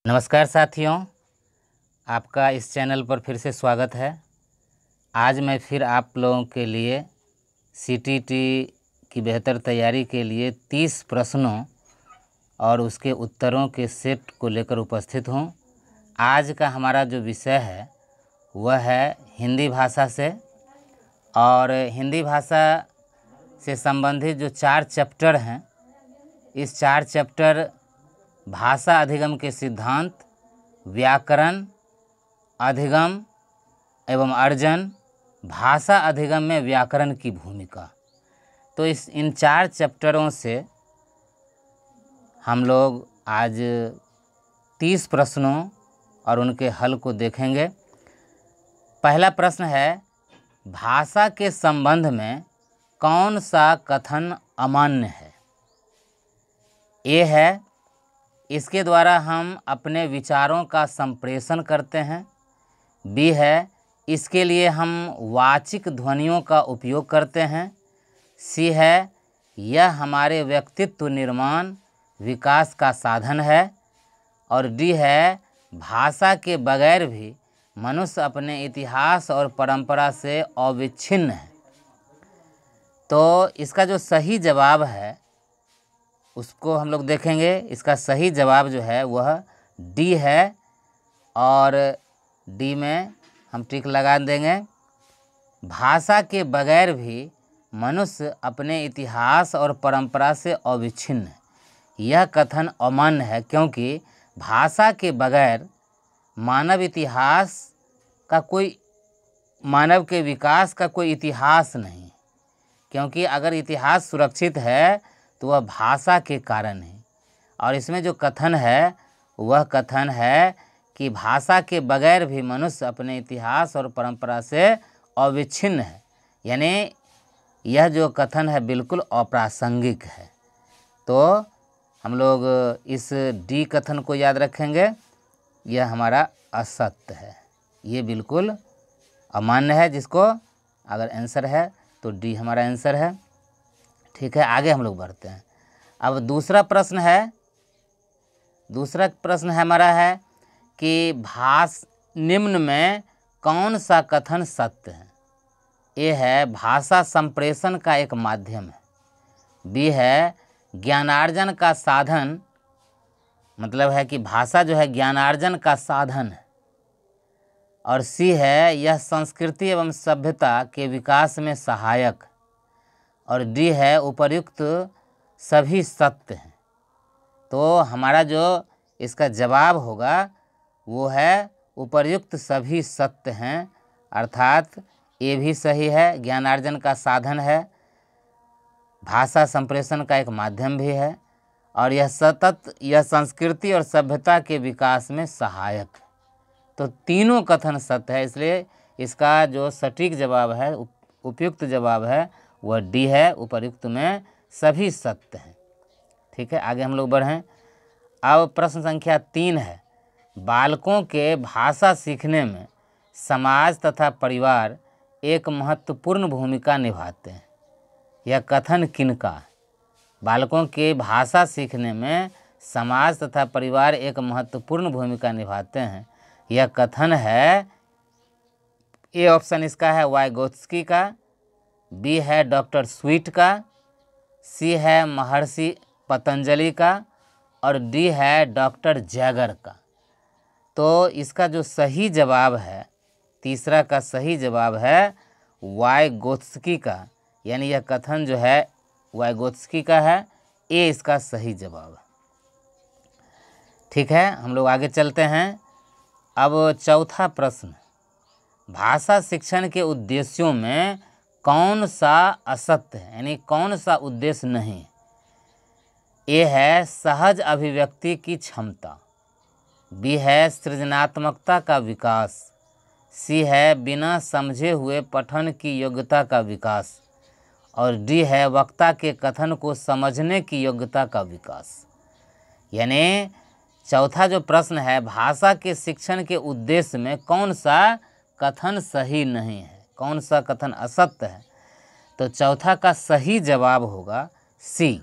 नमस्कार साथियों, आपका इस चैनल पर फिर से स्वागत है। आज मैं फिर आप लोगों के लिए सीटीटी की बेहतर तैयारी के लिए 30 प्रश्नों और उसके उत्तरों के सेट को लेकर उपस्थित हूँ। आज का हमारा जो विषय है वह है हिंदी भाषा से, और हिंदी भाषा से संबंधित जो 4 चैप्टर हैं, इस 4 चैप्टर भाषा अधिगम के सिद्धांत, व्याकरण अधिगम एवं अर्जन, भाषा अधिगम में व्याकरण की भूमिका। तो इन 4 चैप्टरों से हम लोग आज 30 प्रश्नों और उनके हल को देखेंगे। पहला प्रश्न है, भाषा के संबंध में कौन सा कथन अमान्य है? ए है, इसके द्वारा हम अपने विचारों का संप्रेषण करते हैं। बी है, इसके लिए हम वाचिक ध्वनियों का उपयोग करते हैं। सी है, यह हमारे व्यक्तित्व निर्माण विकास का साधन है। और डी है, भाषा के बगैर भी मनुष्य अपने इतिहास और परंपरा से अविच्छिन्न है। तो इसका जो सही जवाब है उसको हम लोग देखेंगे। इसका सही जवाब जो है वह डी है, और डी में हम टिक लगा देंगे। भाषा के बगैर भी मनुष्य अपने इतिहास और परंपरा से अविच्छिन्न है। यह कथन अमान्य है क्योंकि भाषा के बगैर मानव के विकास का कोई इतिहास नहीं, क्योंकि अगर इतिहास सुरक्षित है तो वह भाषा के कारण है। और इसमें जो कथन है वह कथन है कि भाषा के बगैर भी मनुष्य अपने इतिहास और परंपरा से अविच्छिन्न है, यानी यह जो कथन है बिल्कुल अप्रासंगिक है। तो हम लोग इस डी कथन को याद रखेंगे, यह हमारा असत्य है, ये बिल्कुल अमान्य है। जिसको अगर आंसर है तो डी हमारा आंसर है। ठीक है, आगे हम लोग बढ़ते हैं। अब दूसरा प्रश्न हमारा है कि निम्न में कौन सा कथन सत्य है? ए है, भाषा संप्रेषण का एक माध्यम है। बी है, ज्ञानार्जन का साधन, मतलब है कि भाषा जो है ज्ञानार्जन का साधन है। और सी है, यह संस्कृति एवं सभ्यता के विकास में सहायक। और डी है, उपर्युक्त सभी सत्य हैं। तो हमारा जो इसका जवाब होगा वो है उपर्युक्त सभी सत्य हैं, अर्थात ये भी सही है। ज्ञानार्जन का साधन है, भाषा संप्रेषण का एक माध्यम भी है, और यह संस्कृति और सभ्यता के विकास में सहायक है। तो तीनों कथन सत्य है, इसलिए इसका जो सटीक जवाब है, उपयुक्त जवाब है, वह डी है, उपर्युक्त में सभी सत्य हैं। ठीक है, आगे हम लोग बढ़ें। अब प्रश्न संख्या 3 है, बालकों के भाषा सीखने में समाज तथा परिवार एक महत्वपूर्ण भूमिका निभाते हैं। यह कथन किनका है? बालकों के भाषा सीखने में समाज तथा परिवार एक महत्वपूर्ण भूमिका निभाते हैं। यह कथन है, ए ऑप्शन इसका है वाइगोत्स्की का, बी है डॉक्टर स्वीट का, सी है महर्षि पतंजलि का, और डी है डॉक्टर जैगर का। तो इसका जो सही जवाब है, तीसरा का सही जवाब है वाइगोत्स्की का, यानी यह कथन जो है वाइगोत्स्की का है। ए इसका सही जवाब है। ठीक है, हम लोग आगे चलते हैं। अब चौथा प्रश्न, भाषा शिक्षण के उद्देश्यों में कौन सा असत्य है, यानी कौन सा उद्देश्य नहीं? ए है, सहज अभिव्यक्ति की क्षमता। बी है, सृजनात्मकता का विकास। सी है, बिना समझे हुए पठन की योग्यता का विकास। और डी है, वक्ता के कथन को समझने की योग्यता का विकास। यानी चौथा जो प्रश्न है, भाषा के शिक्षण के उद्देश्य में कौन सा कथन सही नहीं है, कौन सा कथन असत्य है? तो चौथा का सही जवाब होगा सी।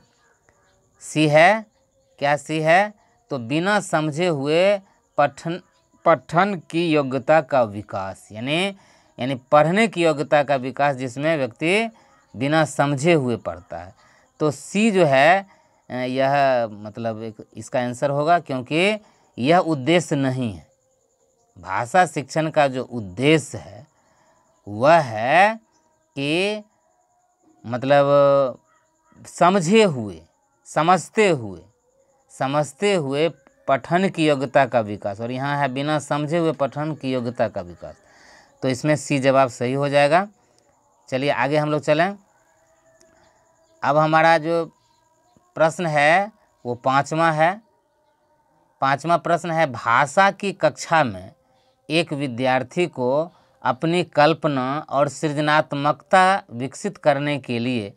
सी है, क्या सी है? तो बिना समझे हुए पठन की योग्यता का विकास, यानी पढ़ने की योग्यता का विकास, जिसमें व्यक्ति बिना समझे हुए पढ़ता है। तो सी जो है यह मतलब एक इसका आंसर होगा, क्योंकि यह उद्देश्य नहीं है। भाषा शिक्षण का जो उद्देश्य है वह है कि मतलब समझते हुए पठन की योग्यता का विकास, और यहाँ है बिना समझे हुए पठन की योग्यता का विकास। तो इसमें सी जवाब सही हो जाएगा। चलिए आगे हम लोग चलें। अब हमारा जो प्रश्न है वो पाँचवा है। पाँचवा प्रश्न है, भाषा की कक्षा में एक विद्यार्थी को अपनी कल्पना और सृजनात्मकता विकसित करने के लिए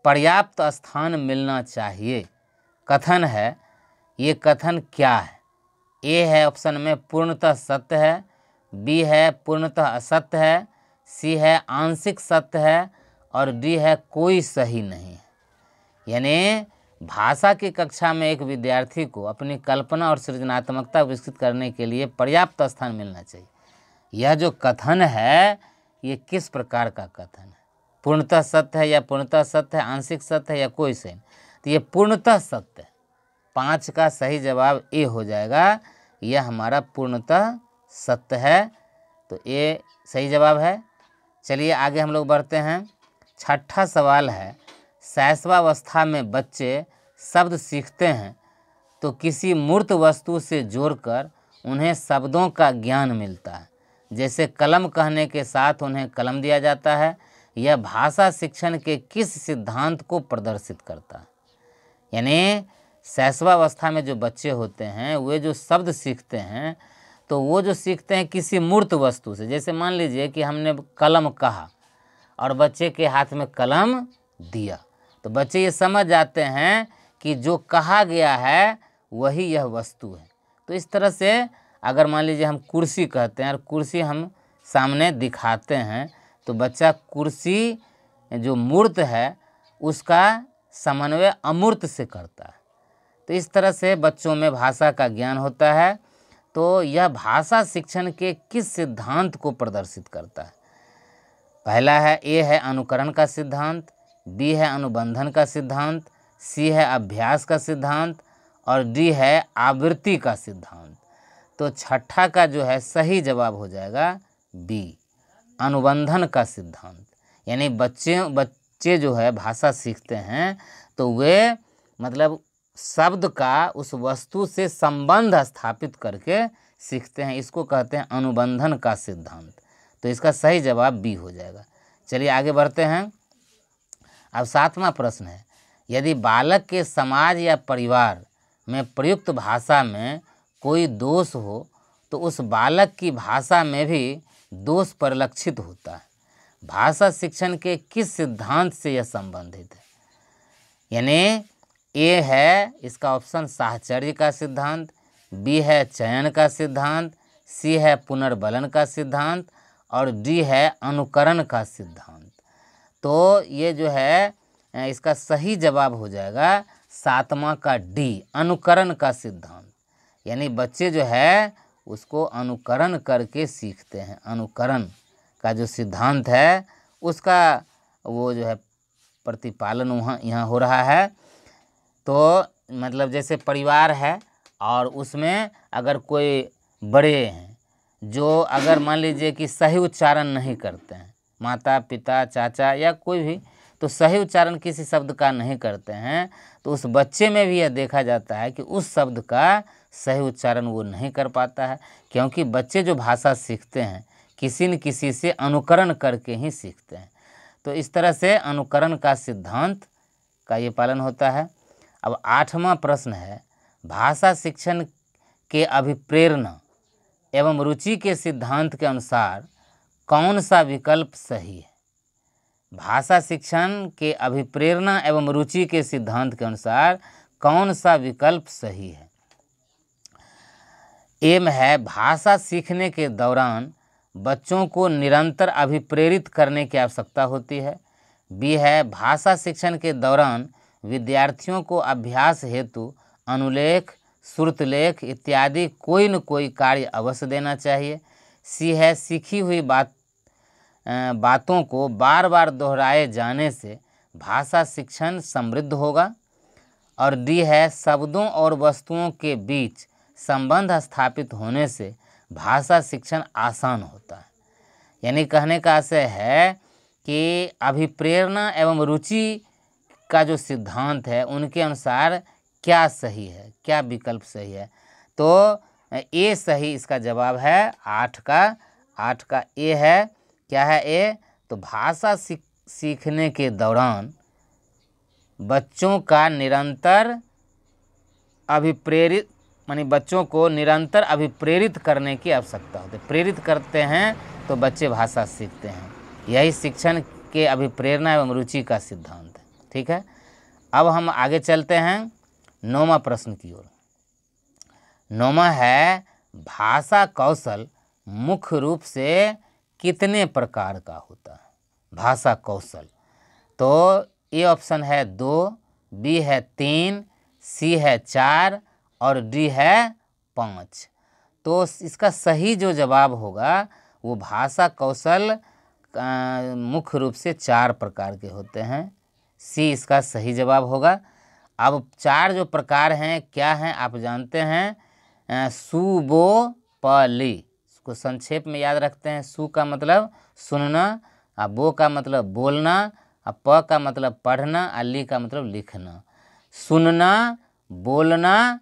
पर्याप्त स्थान मिलना चाहिए। कथन है, ये कथन क्या है? ए है ऑप्शन में पूर्णतः सत्य है, बी है पूर्णतः असत्य है, सी है आंशिक सत्य है, और डी है कोई सही नहीं है। यानी भाषा की कक्षा में एक विद्यार्थी को अपनी कल्पना और सृजनात्मकता विकसित करने के लिए पर्याप्त स्थान मिलना चाहिए। यह जो कथन है ये किस प्रकार का कथन है? पूर्णतः सत्य है या पूर्णतः सत्य है, आंशिक सत्य है या कोई सही? तो ये पूर्णतः सत्य है। 5 का सही जवाब ए हो जाएगा। यह हमारा पूर्णतः सत्य है, तो ए सही जवाब है। चलिए आगे हम लोग बढ़ते हैं। छठा सवाल है, शैशवावस्था में बच्चे शब्द सीखते हैं तो किसी मूर्त वस्तु से जोड़कर उन्हें शब्दों का ज्ञान मिलता है। जैसे कलम कहने के साथ उन्हें कलम दिया जाता है। यह भाषा शिक्षण के किस सिद्धांत को प्रदर्शित करता है? यानी शैशवावस्था में जो बच्चे होते हैं वे जो शब्द सीखते हैं तो वो जो सीखते हैं किसी मूर्त वस्तु से। जैसे मान लीजिए कि हमने कलम कहा और बच्चे के हाथ में कलम दिया, तो बच्चे ये समझ जाते हैं कि जो कहा गया है वही यह वस्तु है। तो इस तरह से अगर मान लीजिए हम कुर्सी कहते हैं और कुर्सी हम सामने दिखाते हैं तो बच्चा कुर्सी जो मूर्त है उसका समन्वय अमूर्त से करता है। तो इस तरह से बच्चों में भाषा का ज्ञान होता है। तो यह भाषा शिक्षण के किस सिद्धांत को प्रदर्शित करता है? पहला है, ए है अनुकरण का सिद्धांत, बी है अनुबंधन का सिद्धांत, सी है अभ्यास का सिद्धांत, और डी है आवृत्ति का सिद्धांत। तो छठा का जो है सही जवाब हो जाएगा बी, अनुबंधन का सिद्धांत। यानी बच्चे जो है भाषा सीखते हैं तो वे मतलब शब्द का उस वस्तु से संबंध स्थापित करके सीखते हैं। इसको कहते हैं अनुबंधन का सिद्धांत। तो इसका सही जवाब बी हो जाएगा। चलिए आगे बढ़ते हैं। अब 7वां प्रश्न है, यदि बालक के समाज या परिवार में प्रयुक्त भाषा में कोई दोष हो तो उस बालक की भाषा में भी दोष परिलक्षित होता है। भाषा शिक्षण के किस सिद्धांत से यह संबंधित है? यानी ए है इसका ऑप्शन साहचर्य का सिद्धांत, बी है चयन का सिद्धांत, सी है पुनर्बलन का सिद्धांत, और डी है अनुकरण का सिद्धांत। तो ये जो है इसका सही जवाब हो जाएगा 7वां का डी, अनुकरण का सिद्धांत। यानी बच्चे जो है उसको अनुकरण करके सीखते हैं। अनुकरण का जो सिद्धांत है उसका वो जो है प्रतिपालन वहाँ यहाँ हो रहा है। तो मतलब जैसे परिवार है और उसमें अगर कोई बड़े हैं जो अगर मान लीजिए कि सही उच्चारण नहीं करते हैं, माता पिता चाचा या कोई भी, तो सही उच्चारण किसी शब्द का नहीं करते हैं, तो उस बच्चे में भी यह देखा जाता है कि उस शब्द का सही उच्चारण वो नहीं कर पाता है। क्योंकि बच्चे जो भाषा सीखते हैं किसी न किसी से अनुकरण करके ही सीखते हैं। तो इस तरह से अनुकरण का सिद्धांत का ये पालन होता है। अब 8वां प्रश्न है, भाषा शिक्षण के अभिप्रेरणा एवं रुचि के सिद्धांत के अनुसार कौन सा विकल्प सही है? भाषा शिक्षण के अभिप्रेरणा एवं रुचि के सिद्धांत के अनुसार कौन सा विकल्प सही है? ए में है भाषा सीखने के दौरान बच्चों को निरंतर अभिप्रेरित करने की आवश्यकता होती है। बी है भाषा शिक्षण के दौरान विद्यार्थियों को अभ्यास हेतु अनुलेख, श्रुतलेख इत्यादि कोई न कोई कार्य अवश्य देना चाहिए। सी है सीखी हुई बातों को बार बार दोहराए जाने से भाषा शिक्षण समृद्ध होगा। और डी है शब्दों और वस्तुओं के बीच संबंध स्थापित होने से भाषा शिक्षण आसान होता है। यानी कहने का आशय है कि अभिप्रेरणा एवं रुचि का जो सिद्धांत है उनके अनुसार क्या सही है, क्या विकल्प सही है। तो ए सही इसका जवाब है 8 का ए है। क्या है ए? तो भाषा सीखने के दौरान बच्चों का निरंतर अभिप्रेरित मानी बच्चों को निरंतर अभिप्रेरित करने की आवश्यकता होती है। प्रेरित करते हैं तो बच्चे भाषा सीखते हैं। यही शिक्षण के अभिप्रेरणा एवं रुचि का सिद्धांत है। ठीक है, अब हम आगे चलते हैं 9वां प्रश्न की ओर। 9वां है भाषा कौशल मुख्य रूप से कितने प्रकार का होता है? भाषा कौशल तो ए ऑप्शन है 2, बी है 3, सी है 4 और डी है 5। तो इसका सही जो जवाब होगा वो भाषा कौशल मुख्य रूप से 4 प्रकार के होते हैं। सी इसका सही जवाब होगा। अब 4 जो प्रकार हैं क्या हैं आप जानते हैं। सु, बो, प, ली। इसको संक्षेप में याद रखते हैं। सु का मतलब सुनना, बो का मतलब बोलना, प का मतलब पढ़ना, ली का मतलब लिखना। सुनना, बोलना,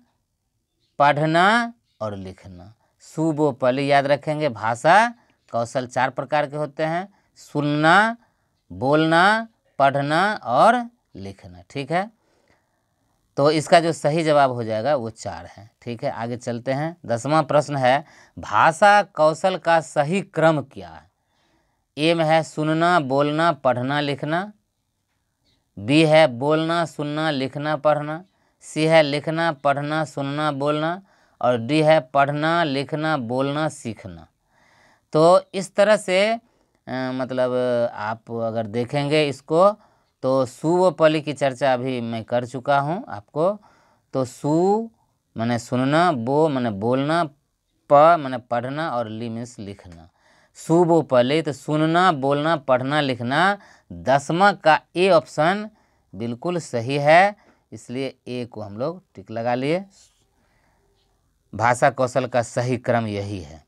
पढ़ना और लिखना। सु, बो, प, ली याद रखेंगे। भाषा कौशल 4 प्रकार के होते हैं। सुनना, बोलना, पढ़ना और लिखना। ठीक है, तो इसका जो सही जवाब हो जाएगा वो 4 है। ठीक है, आगे चलते हैं। 10वां प्रश्न है भाषा कौशल का सही क्रम क्या है? ए में है सुनना, बोलना, पढ़ना, लिखना। बी है बोलना, सुनना, लिखना, पढ़ना। सी है लिखना, पढ़ना, सुनना, बोलना और डी है पढ़ना, लिखना, बोलना, सीखना। तो इस तरह से मतलब आप अगर देखेंगे इसको तो सु व पली की चर्चा अभी मैं कर चुका हूँ आपको। तो सु माने सुनना, बो माने बोलना, प माने पढ़ना और ली मीन्स लिखना। सु, बो, पली तो सुनना, बोलना, पढ़ना, लिखना। 10वां का ए ऑप्शन बिल्कुल सही है, इसलिए ए को हम लोग टिक लगा लिए। भाषा कौशल का सही क्रम यही है।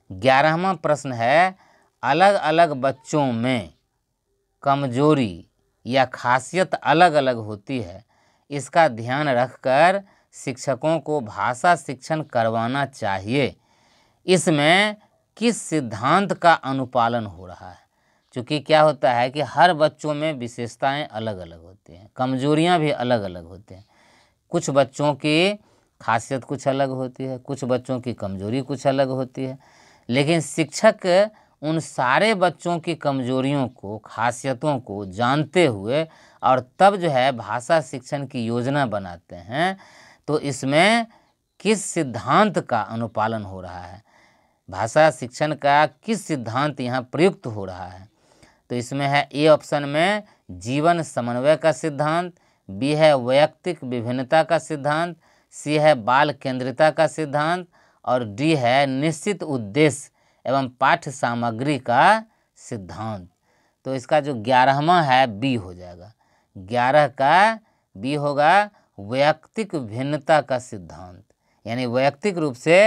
11वां प्रश्न है अलग अलग बच्चों में कमजोरी या खासियत अलग अलग होती है, इसका ध्यान रखकर शिक्षकों को भाषा शिक्षण करवाना चाहिए। इसमें किस सिद्धांत का अनुपालन हो रहा है? क्योंकि क्या होता है कि हर बच्चों में विशेषताएं अलग अलग होती हैं, कमजोरियां भी अलग अलग होती हैं। कुछ बच्चों की खासियत कुछ अलग होती है, कुछ बच्चों की कमजोरी कुछ अलग होती है। लेकिन शिक्षक उन सारे बच्चों की कमजोरियों को, खासियतों को जानते हुए और तब जो है भाषा शिक्षण की योजना बनाते हैं। तो इसमें किस सिद्धांत का अनुपालन हो रहा है, भाषा शिक्षण का किस सिद्धांत यहाँ प्रयुक्त हो रहा है? तो इसमें है ए ऑप्शन में जीवन समन्वय का सिद्धांत, बी है वैयक्तिक विभिन्नता का सिद्धांत, सी है बाल केंद्रिता का सिद्धांत और डी है निश्चित उद्देश्य एवं पाठ्य सामग्री का सिद्धांत। तो इसका जो 11वां है बी हो जाएगा। 11 का बी होगा वैयक्तिक भिन्नता का सिद्धांत। यानी वैयक्तिक रूप से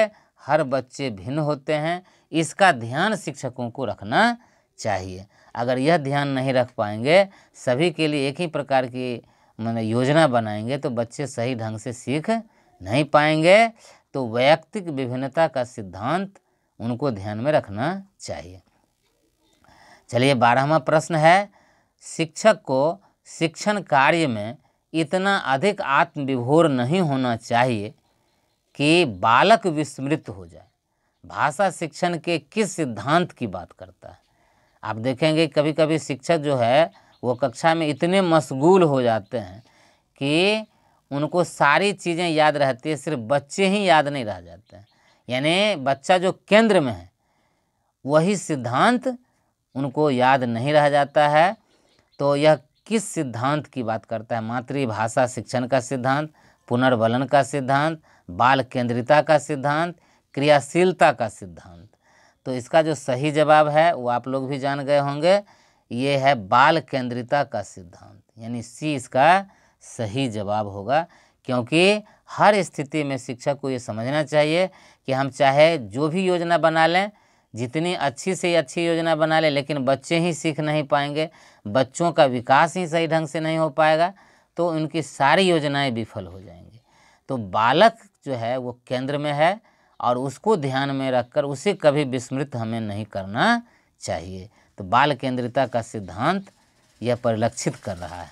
हर बच्चे भिन्न होते हैं, इसका ध्यान शिक्षकों को रखना चाहिए। अगर यह ध्यान नहीं रख पाएंगे, सभी के लिए एक ही प्रकार की योजना बनाएंगे तो बच्चे सही ढंग से सीख नहीं पाएंगे। तो वैयक्तिक विभिन्नता का सिद्धांत उनको ध्यान में रखना चाहिए। चलिए 12वां प्रश्न है शिक्षक को शिक्षण कार्य में इतना अधिक आत्मविभोर नहीं होना चाहिए कि बालक विस्मृत हो जाए। भाषा शिक्षण के किस सिद्धांत की बात करता है? आप देखेंगे कभी कभी शिक्षक जो है वो कक्षा में इतने मशगूल हो जाते हैं कि उनको सारी चीज़ें याद रहती है, सिर्फ बच्चे ही याद नहीं रह जाते हैं। यानी बच्चा जो केंद्र में है वही सिद्धांत उनको याद नहीं रह जाता है। तो यह किस सिद्धांत की बात करता है? मातृभाषा शिक्षण का सिद्धांत, पुनर्वलन का सिद्धांत, बाल केंद्रिता का सिद्धांत, क्रियाशीलता का सिद्धांत। तो इसका जो सही जवाब है वो आप लोग भी जान गए होंगे, ये है बाल केंद्रिता का सिद्धांत, यानी सी इसका सही जवाब होगा। क्योंकि हर स्थिति में शिक्षक को ये समझना चाहिए कि हम चाहे जो भी योजना बना लें, जितनी अच्छी से अच्छी योजना बना लें, लेकिन बच्चे ही सीख नहीं पाएंगे, बच्चों का विकास ही सही ढंग से नहीं हो पाएगा, तो उनकी सारी योजनाएं विफल हो जाएंगी। तो बालक जो है वो केंद्र में है और उसको ध्यान में रखकर उसे कभी विस्मृत हमें नहीं करना चाहिए। तो बाल केंद्रिता का सिद्धांत यह परिलक्षित कर रहा है।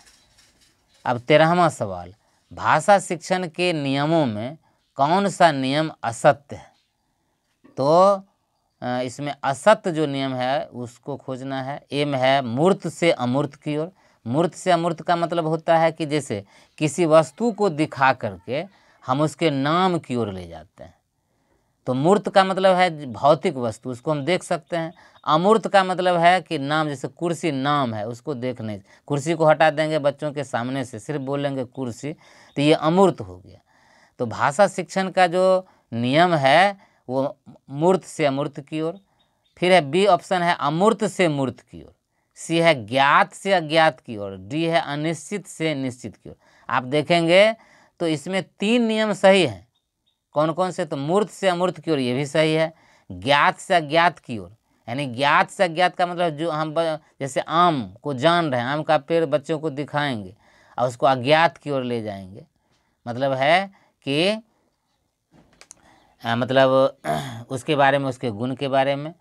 अब 13वां सवाल, भाषा शिक्षण के नियमों में कौन सा नियम असत्य है? तो इसमें असत्य जो नियम है उसको खोजना है। एम है मूर्त से अमूर्त की ओर। मूर्त से अमूर्त का मतलब होता है कि जैसे किसी वस्तु को दिखा करके हम उसके नाम की ओर ले जाते हैं। तो मूर्त का मतलब है भौतिक वस्तु, उसको हम देख सकते हैं। अमूर्त का मतलब है कि नाम, जैसे कुर्सी नाम है, उसको देखने, कुर्सी को हटा देंगे बच्चों के सामने से, सिर्फ बोलेंगे कुर्सी, तो ये अमूर्त हो गया। तो भाषा शिक्षण का जो नियम है वो मूर्त से अमूर्त की ओर। फिर है बी ऑप्शन है अमूर्त से मूर्त की ओर। सी है ज्ञात से अज्ञात की ओर। डी है अनिश्चित से निश्चित की ओर। आप देखेंगे तो इसमें 3 नियम सही हैं। कौन कौन से? तो मूर्त से अमूर्त की ओर ये भी सही है, ज्ञात से अज्ञात की ओर, यानी ज्ञात से अज्ञात का मतलब जो हम जैसे आम को जान रहे हैं, आम का पेड़ बच्चों को दिखाएंगे और उसको अज्ञात की ओर ले जाएंगे, मतलब है कि मतलब उसके बारे में, उसके गुण के बारे में,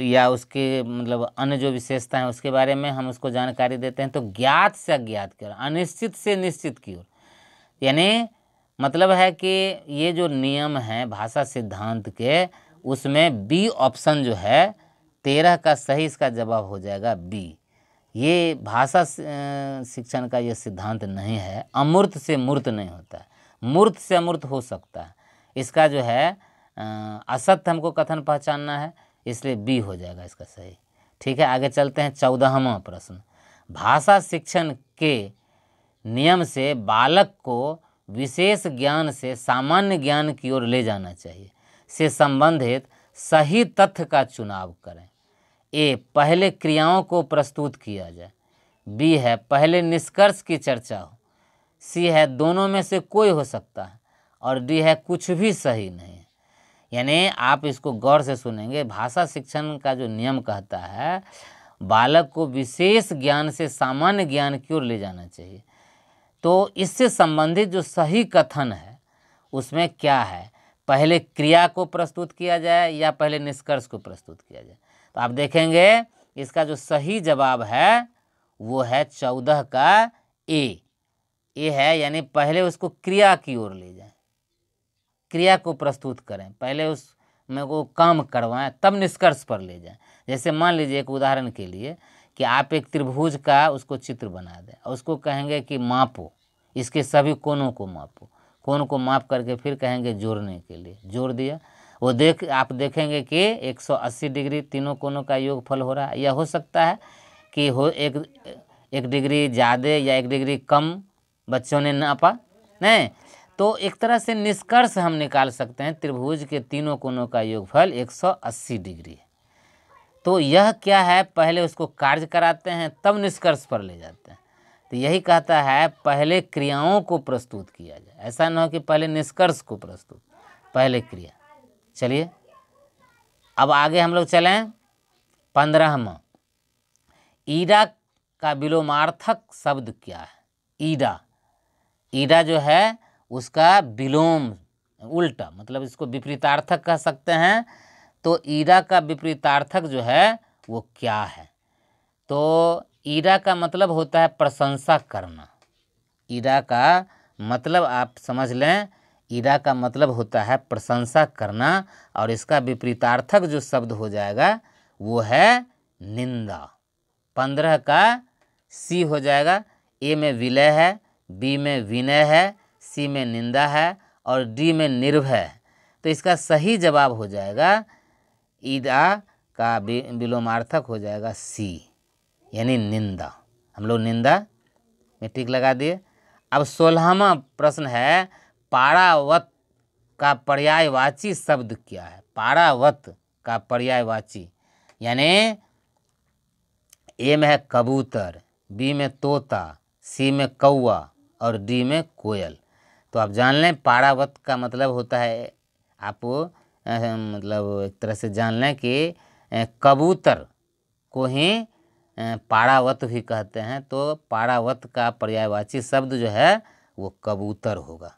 या उसके मतलब अन्य जो विशेषता है उसके बारे में हम उसको जानकारी देते हैं। तो ज्ञात से अज्ञात की ओर, अनिश्चित से निश्चित की ओर, यानी मतलब है कि ये जो नियम है भाषा सिद्धांत के, उसमें बी ऑप्शन जो है 13 का सही इसका जवाब हो जाएगा बी। ये भाषा शिक्षण का ये सिद्धांत नहीं है। अमूर्त से मूर्त नहीं होता है, मूर्त से अमूर्त हो सकता है। इसका जो है असत्य हमको कथन पहचानना है, इसलिए बी हो जाएगा इसका सही। ठीक है, आगे चलते हैं। 14वां प्रश्न, भाषा शिक्षण के नियम से बालक को विशेष ज्ञान से सामान्य ज्ञान की ओर ले जाना चाहिए से संबंधित सही तथ्य का चुनाव करें। ए, पहले क्रियाओं को प्रस्तुत किया जाए। बी है पहले निष्कर्ष की चर्चा हो। सी है दोनों में से कोई हो सकता है। और डी है कुछ भी सही नहीं है। यानी आप इसको गौर से सुनेंगे, भाषा शिक्षण का जो नियम कहता है बालक को विशेष ज्ञान से सामान्य ज्ञान की ओर ले जाना चाहिए। तो इससे संबंधित जो सही कथन है उसमें क्या है, पहले क्रिया को प्रस्तुत किया जाए या पहले निष्कर्ष को प्रस्तुत किया जाए? तो आप देखेंगे इसका जो सही जवाब है वो है 14 का ए है, यानी पहले उसको क्रिया की ओर ले जाएं, क्रिया को प्रस्तुत करें, पहले उसमें को काम करवाएं, तब निष्कर्ष पर ले जाएं। जैसे मान लीजिए एक उदाहरण के लिए कि आप एक त्रिभुज का उसको चित्र बना दें और उसको कहेंगे कि मापो, इसके सभी कोनों को मापो, कोनों को माप करके फिर कहेंगे जोड़ने के लिए, जोड़ दिया। वो आप देखेंगे कि 180 डिग्री तीनों कोनों का योगफल हो रहा है। या हो सकता है कि हो एक डिग्री ज़्यादा या 1 डिग्री कम बच्चों ने नापा, नहीं। तो एक तरह से निष्कर्ष हम निकाल सकते हैं त्रिभुज के तीनों कोनों का योगफल 180 डिग्री है। तो यह क्या है, पहले उसको कार्य कराते हैं तब निष्कर्ष पर ले जाते हैं। तो यही कहता है पहले क्रियाओं को प्रस्तुत किया जाए, ऐसा न हो कि पहले निष्कर्ष को प्रस्तुत, पहले क्रिया। चलिए अब आगे हम लोग चलें। 15वां, ईडा का विलोमार्थक शब्द क्या है? ईडा जो है उसका विलोम, उल्टा, मतलब इसको विपरीतार्थक कह सकते हैं। तो ईडा का विपरीतार्थक जो है वो क्या है? तो ईडा का मतलब होता है प्रशंसा करना। ईडा का मतलब आप समझ लें, ईडा का मतलब होता है प्रशंसा करना, और इसका विपरीतार्थक जो शब्द हो जाएगा वो है निंदा। 15 का सी हो जाएगा। ए में विलय है, बी में विनय है, सी में निंदा है और डी में निर्भय है। तो इसका सही जवाब हो जाएगा ईडा का विलोमार्थक हो जाएगा सी, यानी निंदा। हम लोग निंदा में टिक लगा दिए। अब 16वां प्रश्न है, पारावत का पर्यायवाची शब्द क्या है? पारावत का पर्यायवाची, यानी ए में है कबूतर, बी में तोता, सी में कौवा और डी में कोयल। तो आप जान लें पारावत का मतलब होता है, आप मतलब एक तरह से जान लें कि कबूतर को ही पारावत भी कहते हैं। तो पारावत का पर्यायवाची शब्द जो है वो कबूतर होगा।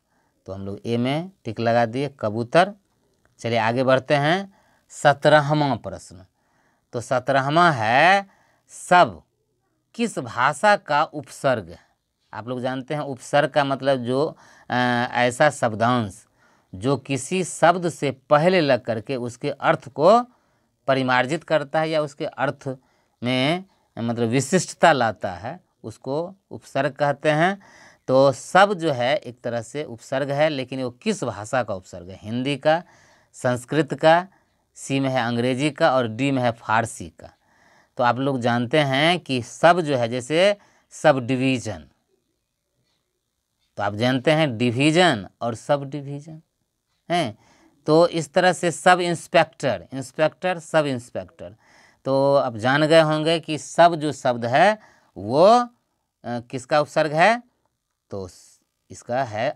तो हम लोग ए में टिक लगा दिए, कबूतर। चलिए आगे बढ़ते हैं। 17वां प्रश्न। तो 17वां है, सब किस भाषा का उपसर्ग है? आप लोग जानते हैं उपसर्ग का मतलब जो ऐसा शब्दांश जो किसी शब्द से पहले लग करके उसके अर्थ को परिमार्जित करता है या उसके अर्थ में मतलब विशिष्टता लाता है, उसको उपसर्ग कहते हैं। तो सब जो है एक तरह से उपसर्ग है, लेकिन वो किस भाषा का उपसर्ग है? हिंदी का, संस्कृत का, सी में है अंग्रेजी का और डी में है फारसी का। तो आप लोग जानते हैं कि सब जो है जैसे सब डिवीज़न, तो आप जानते हैं डिवीज़न और सब डिवीज़न हैं। तो इस तरह से sub inspector, inspector, sub inspector. तो आप जान गए होंगे कि सब जो शब्द है वो किसका उपसर्ग है? तो इसका है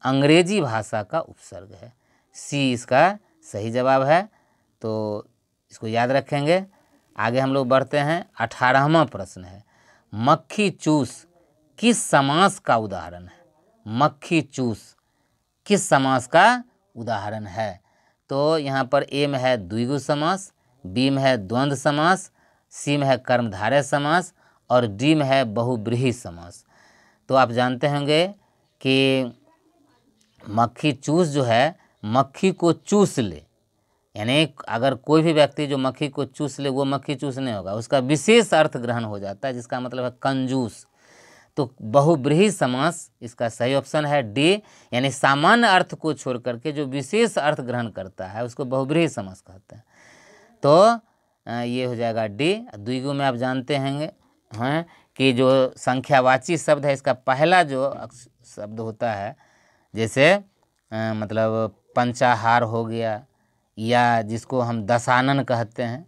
अंग्रेजी भाषा का उपसर्ग है। सी इसका सही जवाब है। तो इसको याद रखेंगे। आगे हम लोग बढ़ते हैं। 18वां प्रश्न है, मक्खी चूस किस समास का उदाहरण है? मक्खी चूस किस समास का उदाहरण है? तो यहाँ पर ए में है द्विगु समास, बी में है द्वंद्व समास, सी में है कर्मधारय समास और डी में है बहुब्रीहि समास। तो आप जानते होंगे कि मक्खी चूस जो है, मक्खी को चूस ले, यानी अगर कोई भी व्यक्ति जो मक्खी को चूस ले वो मक्खी चूस नहीं होगा, उसका विशेष अर्थ ग्रहण हो जाता है, जिसका मतलब है कंजूस। तो बहुब्रीहि समास इसका सही ऑप्शन है डी, यानी सामान्य अर्थ को छोड़ करके जो विशेष अर्थ ग्रहण करता है उसको बहुब्रीहि समास कहते हैं। तो ये हो जाएगा डी। द्विगु में आप जानते हैं कि जो संख्यावाची शब्द है इसका पहला जो शब्द होता है, जैसे मतलब पंचाहार हो गया या जिसको हम दशानन कहते हैं,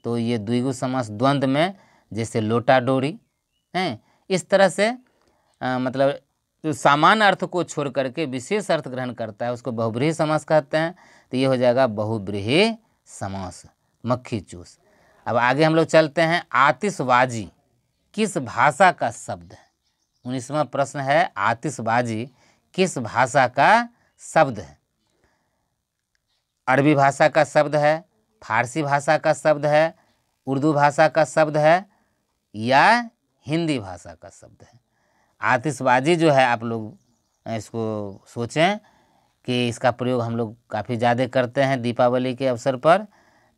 तो ये द्विगु समास। द्वंद्व में जैसे लोटा डोरी हैं, इस तरह से मतलब जो सामान्य अर्थ को छोड़ करके विशेष अर्थ ग्रहण करता है उसको बहुब्रीहि समास कहते हैं। तो ये हो जाएगा बहुब्रीहि समास, मक्खी चूस। अब आगे हम लोग चलते हैं। आतिशबाजी किस भाषा का शब्द है? 19वां प्रश्न है, आतिशबाजी किस भाषा का शब्द है? अरबी भाषा का शब्द है, फारसी भाषा का शब्द है, उर्दू भाषा का शब्द है या हिंदी भाषा का शब्द है? आतिशबाजी जो है आप लोग इसको सोचें कि इसका प्रयोग हम लोग काफ़ी ज़्यादा करते हैं दीपावली के अवसर पर।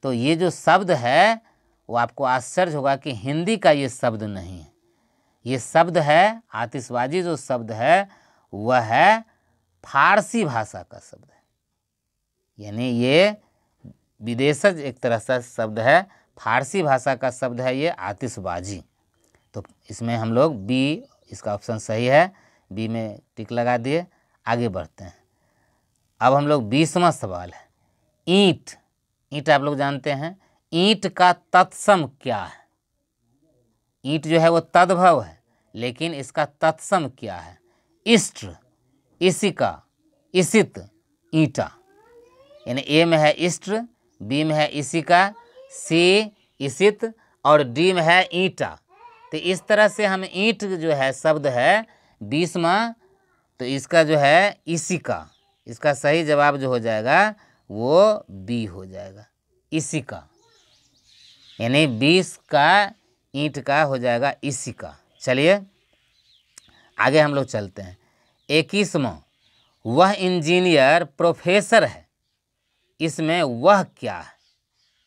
तो ये जो शब्द है वो आपको आश्चर्य होगा कि हिंदी का ये शब्द नहीं है, ये शब्द है आतिशबाजी जो शब्द है वह है फारसी भाषा का शब्द है, यानी ये विदेशज एक तरह से शब्द है, फारसी भाषा का शब्द है ये आतिशबाजी। तो इसमें हम लोग बी, इसका ऑप्शन सही है, बी में टिक लगा दिए। आगे बढ़ते हैं। अब हम लोग 20वां सवाल है, ईंट। ईंट आप लोग जानते हैं, ईंट का तत्सम क्या है? ईंट जो है वो तद्भव है, लेकिन इसका तत्सम क्या है? इष्ट, इसिका, इसित, ईंटा। यानी ए में है इष्ट, बी में है इसिका, सी इसित और डी में है ईंटा। तो इस तरह से हम ईंट जो है शब्द है 20वां, तो इसका जो है इसिका, इसका सही जवाब जो हो जाएगा वो बी हो जाएगा, इसिका। यानी 20 का ईंट का हो जाएगा इसिका। चलिए आगे हम लोग चलते हैं। 21वां, वह इंजीनियर प्रोफेसर है, इसमें वह क्या है?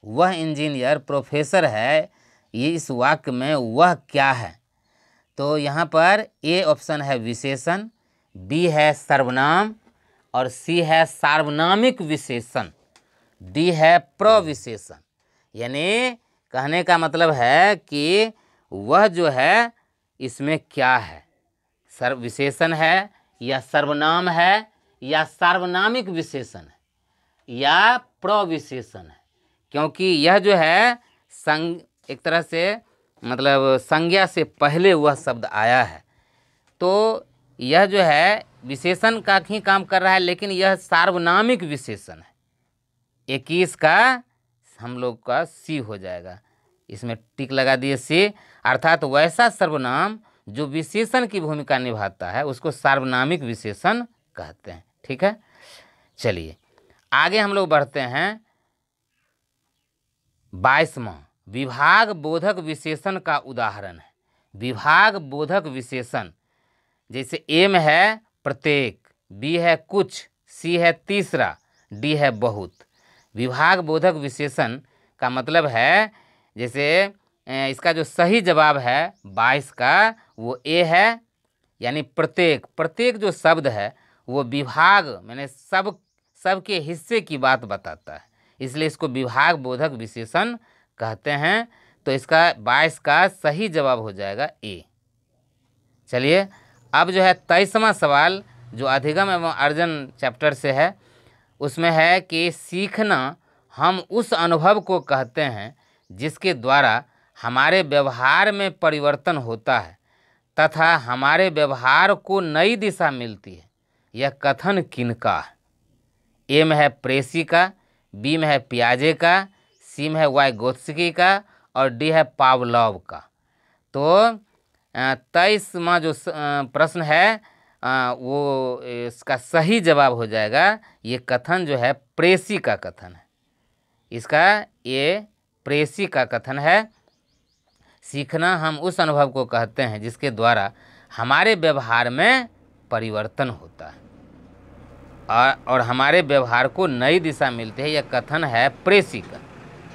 वह इंजीनियर प्रोफेसर है, ये इस वाक्य में वह क्या है? तो यहाँ पर ए ऑप्शन है विशेषण, बी है सर्वनाम और सी है सार्वनामिक विशेषण, डी है प्रविशेषण। यानी कहने का मतलब है कि वह जो है इसमें क्या है, विशेषण है या सर्वनाम है या सार्वनामिक विशेषण है या प्रविशेषण है, क्योंकि यह जो है एक तरह से मतलब संज्ञा से पहले वह शब्द आया है, तो यह जो है विशेषण का ही काम कर रहा है, लेकिन यह सार्वनामिक विशेषण है। 21 का हम लोग का सी हो जाएगा, इसमें टिक लगा दिए सी, अर्थात वैसा सर्वनाम जो विशेषण की भूमिका निभाता है उसको सार्वनामिक विशेषण कहते हैं। ठीक है, चलिए आगे हम लोग बढ़ते हैं। 22वां विभाग बोधक विशेषण का उदाहरण है। विभाग बोधक विशेषण जैसे एम है प्रत्येक, बी है कुछ, सी है तीसरा, डी है बहुत। विभाग बोधक विशेषण का मतलब है, जैसे इसका जो सही जवाब है 22 का वो ए है, यानी प्रत्येक। प्रत्येक जो शब्द है वो विभाग मैंने सबके हिस्से की बात बताता है, इसलिए इसको विभाग बोधक विशेषण कहते हैं। तो इसका 22 का सही जवाब हो जाएगा ए। चलिए अब जो है 23वां सवाल जो अधिगम एवं अर्जन चैप्टर से है, उसमें है कि सीखना हम उस अनुभव को कहते हैं जिसके द्वारा हमारे व्यवहार में परिवर्तन होता है तथा हमारे व्यवहार को नई दिशा मिलती है। यह कथन किनका है? ए में है प्रेसी का, बी में है पियाजे का, सी में है वाइगोत्स्की का और डी है पावलोव का। तो 23वां जो प्रश्न है वो इसका सही जवाब हो जाएगा, ये कथन जो है प्रेसी का कथन है। इसका ये प्रेसी का कथन है। सीखना हम उस अनुभव को कहते हैं जिसके द्वारा हमारे व्यवहार में परिवर्तन होता है और हमारे व्यवहार को नई दिशा मिलती है। यह कथन है प्रेसी का।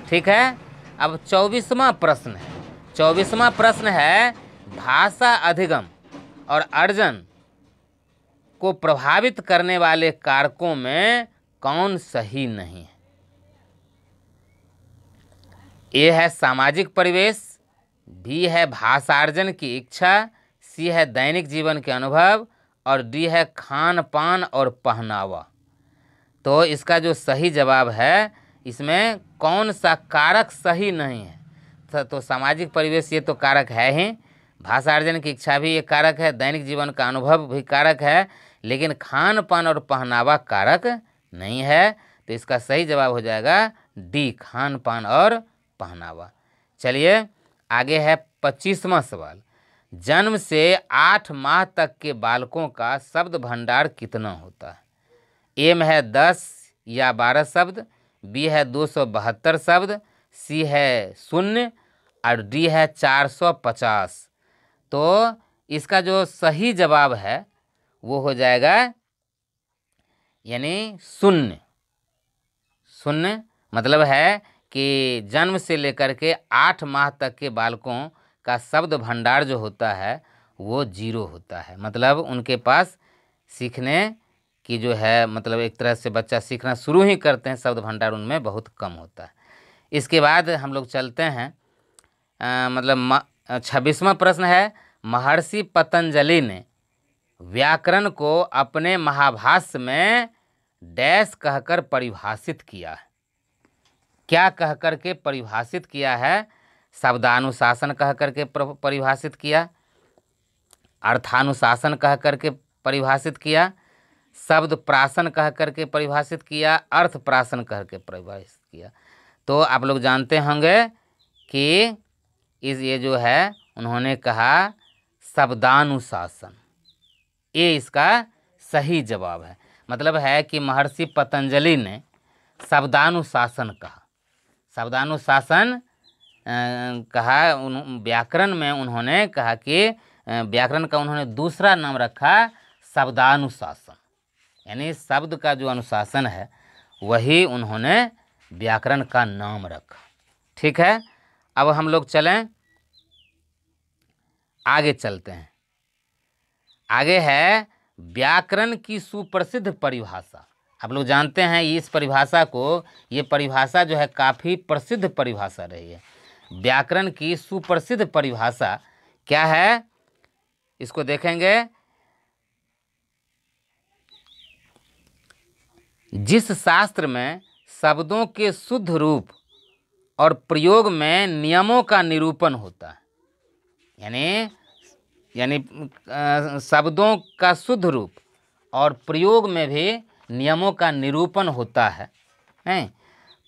ठीक है, अब 24वां प्रश्न है। 24वां प्रश्न है भाषा अधिगम और अर्जन को प्रभावित करने वाले कारकों में कौन सही नहीं है? ए है सामाजिक परिवेश, बी है भाषार्जन की इच्छा, सी है दैनिक जीवन के अनुभव और डी है खान पान और पहनावा। तो इसका जो सही जवाब है, इसमें कौन सा कारक सही नहीं है? तो सामाजिक परिवेश ये तो कारक है ही, भाषार्जन की इच्छा भी ये कारक है, दैनिक जीवन का अनुभव भी कारक है, लेकिन खान पान और पहनावा कारक नहीं है। तो इसका सही जवाब हो जाएगा डी, खान पान और पहनावा। चलिए आगे है 25वां सवाल। जन्म से 8 माह तक के बालकों का शब्द भंडार कितना होता है? ए में है 10 या 12 शब्द, बी है 272 शब्द, सी है 0 और डी है 450। तो इसका जो सही जवाब है वो हो जाएगा यानी 0। 0 मतलब है कि जन्म से लेकर के 8 माह तक के बालकों का शब्द भंडार जो होता है वो 0 होता है। मतलब उनके पास सीखने की जो है मतलब एक तरह से बच्चा सीखना शुरू ही करते हैं, शब्द भंडार उनमें बहुत कम होता है। इसके बाद हम लोग चलते हैं 26वां प्रश्न है। महर्षि पतंजलि ने व्याकरण को अपने महाभाष्य में डैश कहकर परिभाषित किया है। क्या कहकर के परिभाषित किया है? शब्दानुशासन कहकर के परिभाषित किया, अर्थानुशासन कहकर के परिभाषित किया, शब्द प्राशन कहकर के परिभाषित किया, अर्थ प्राशन कहकर परिभाषित किया। तो आप लोग जानते होंगे कि ये जो है उन्होंने कहा शब्दानुशासन। ये इसका सही जवाब है। मतलब है कि महर्षि पतंजलि ने शब्दानुशासन कहा। शब्दानुशासन कहा व्याकरण में उन्होंने कहा कि व्याकरण का उन्होंने दूसरा नाम रखा शब्दानुशासन, यानी शब्द का जो अनुशासन है वही उन्होंने व्याकरण का नाम रखा। ठीक है, अब हम लोग चलें आगे चलते हैं। आगे है व्याकरण की सुप्रसिद्ध परिभाषा। आप लोग जानते हैं इस परिभाषा को, ये परिभाषा जो है काफ़ी प्रसिद्ध परिभाषा रही है। व्याकरण की सुप्रसिद्ध परिभाषा क्या है इसको देखेंगे। जिस शास्त्र में शब्दों के शुद्ध रूप और प्रयोग में नियमों का निरूपण होता है, यानी शब्दों का शुद्ध रूप और प्रयोग में भी नियमों का निरूपण होता है,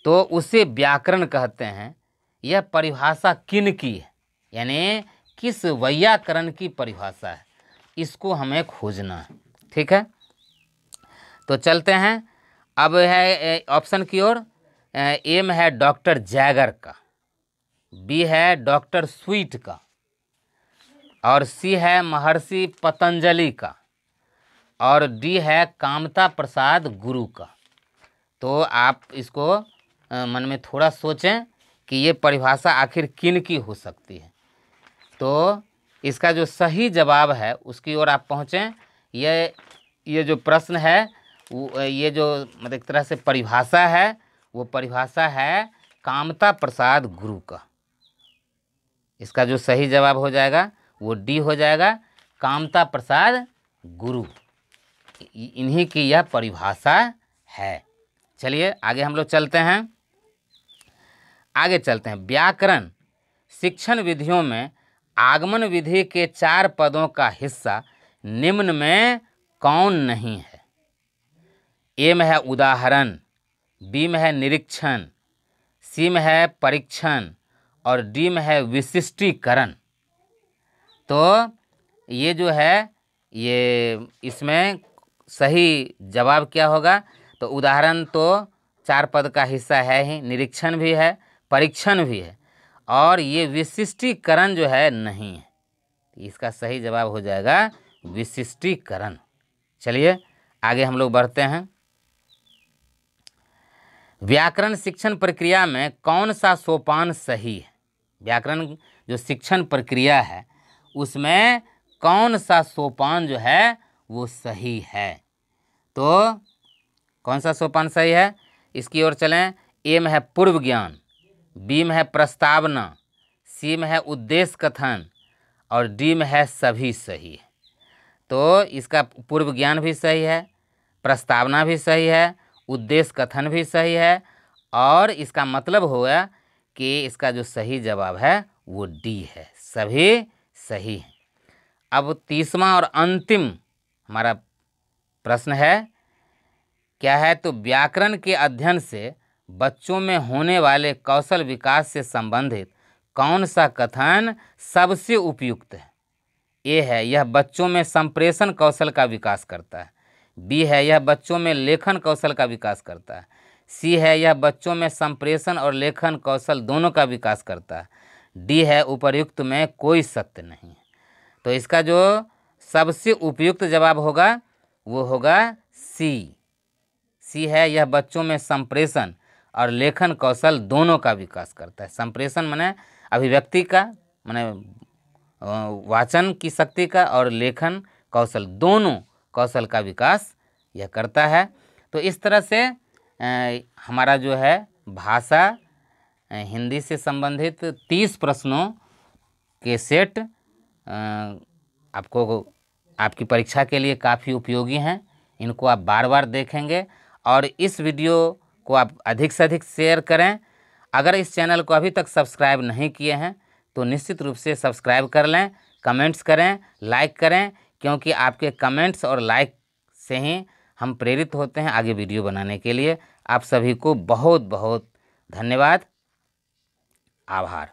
तो उसे व्याकरण कहते हैं। यह परिभाषा किन की है, यानी किस वैयाकरण की परिभाषा है, इसको हमें खोजना है। ठीक है, तो चलते हैं। अब है ऑप्शन की ओर। ए में है डॉक्टर जैगर का, बी है डॉक्टर स्वीट का, और सी है महर्षि पतंजलि का, और डी है कामता प्रसाद गुरु का। तो आप इसको मन में थोड़ा सोचें कि ये परिभाषा आखिर किन की हो सकती है। तो इसका जो सही जवाब है उसकी ओर आप पहुँचें। ये जो प्रश्न है ये जो मतलब एक तरह से परिभाषा है, वो परिभाषा है कामता प्रसाद गुरु का। इसका जो सही जवाब हो जाएगा वो डी हो जाएगा, कामता प्रसाद गुरु। इन्हीं की यह परिभाषा है। चलिए आगे हम लोग चलते हैं। व्याकरण शिक्षण विधियों में आगमन विधि के 4 पदों का हिस्सा निम्न में कौन नहीं है? ए में है उदाहरण, बी में है निरीक्षण, सी में है परीक्षण, और डी में है विशिष्टीकरण। तो ये जो है ये इसमें सही जवाब क्या होगा? तो उदाहरण तो 4 पद का हिस्सा है ही, निरीक्षण भी है, परीक्षण भी है, और ये विशिष्टीकरण जो है नहीं है। इसका सही जवाब हो जाएगा विशिष्टीकरण। चलिए आगे हम लोग बढ़ते हैं। व्याकरण शिक्षण प्रक्रिया में कौन सा सोपान सही है? व्याकरण जो शिक्षण प्रक्रिया है उसमें कौन सा सोपान जो है वो सही है? तो कौन सा सोपान सही है, इसकी ओर चलें। ए में है पूर्व ज्ञान, बी में है प्रस्तावना, सी में है उद्देश्य कथन, और डी में है सभी सही है। तो इसका पूर्व ज्ञान भी सही है, प्रस्तावना भी सही है, उद्देश्य कथन भी सही है, और इसका मतलब होगा कि इसका जो सही जवाब है वो डी है, सभी सही है। अब तीसरा और अंतिम हमारा प्रश्न है, क्या है? तो व्याकरण के अध्ययन से बच्चों में होने वाले कौशल विकास से संबंधित कौन सा कथन सबसे उपयुक्त है? ए है यह बच्चों में संप्रेषण कौशल का विकास करता है, बी है यह बच्चों में लेखन कौशल का विकास करता है, सी है यह बच्चों में संप्रेषण और लेखन कौशल दोनों का विकास करता है, डी है उपर्युक्त में कोई सत्य नहीं है। तो इसका जो सबसे उपयुक्त जवाब होगा वो होगा सी। सी है यह बच्चों में संप्रेषण और लेखन कौशल दोनों का विकास करता है। संप्रेषण माने अभिव्यक्ति का, माने वाचन की शक्ति का, और लेखन कौशल दोनों कौशल का विकास यह करता है। तो इस तरह से हमारा जो है भाषा हिंदी से संबंधित 30 प्रश्नों के सेट आपको आपकी परीक्षा के लिए काफ़ी उपयोगी हैं। इनको आप बार बार देखेंगे, और इस वीडियो को आप अधिक से अधिक शेयर करें। अगर इस चैनल को अभी तक सब्सक्राइब नहीं किए हैं तो निश्चित रूप से सब्सक्राइब कर लें, कमेंट्स करें, लाइक करें, क्योंकि आपके कमेंट्स और लाइक से ही हम प्रेरित होते हैं आगे वीडियो बनाने के लिए। आप सभी को बहुत बहुत धन्यवाद, आभार।